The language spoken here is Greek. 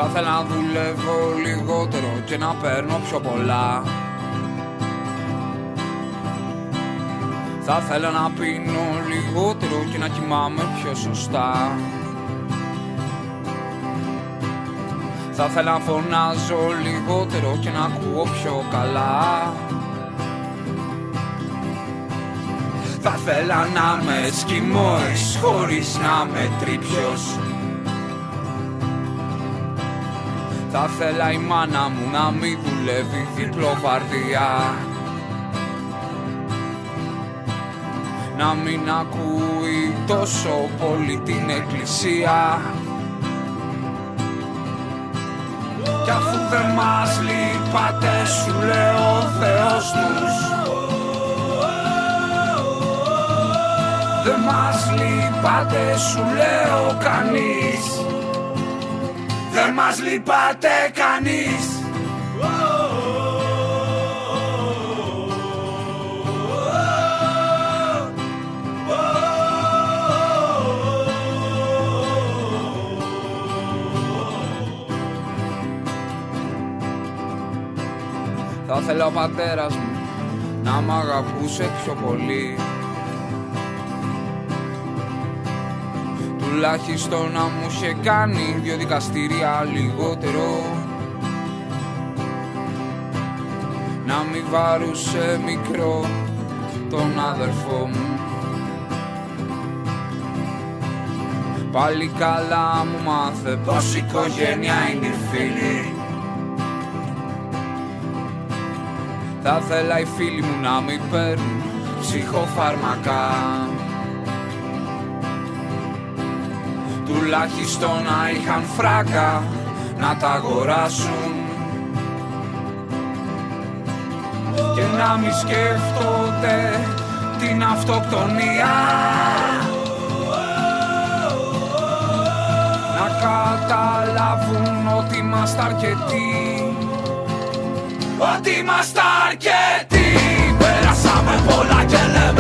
Θα ήθελα να δουλεύω λιγότερο και να παίρνω πιο πολλά. Θα ήθελα να πίνω λιγότερο και να κοιμάμαι πιο σωστά. Θα ήθελα να φωνάζω λιγότερο και να ακούω πιο καλά. Θα ήθελα να είμαι σκυμόης χωρίς να είμαι τρίπιος. Θα ήθελα η μάνα μου να μην δουλεύει διπλοβαρδιά. Να μην ακούει τόσο πολύ την εκκλησία. Κι αφού δεν μας λείπατε σου λέω ο Θεός τους. Δεν μας λείπατε σου λέω κανείς. Δεν μας λείπατε κανείς. Θα ήθελα ο πατέρας μου να μ' αγαπούσε πιο πολύ. Τουλάχιστον να μου είχε κάνει 2 δικαστήρια λιγότερο. Να μην βάρουσε μικρό τον αδερφό μου. Πάλι καλά μου μάθε πως η οικογένεια είναι η φίλη. Θα ήθελα οι φίλοι μου να μην παίρνουν ψυχοφάρμακα. Τουλάχιστον να είχαν φράγκα να τα αγοράσουν. Και να μη σκέφτονται την αυτοκτονία. Να καταλάβουν ότι είμαστε αρκετοί. Ότι είμαστε αρκετοί. Πέρασαμε πολλά και λέμε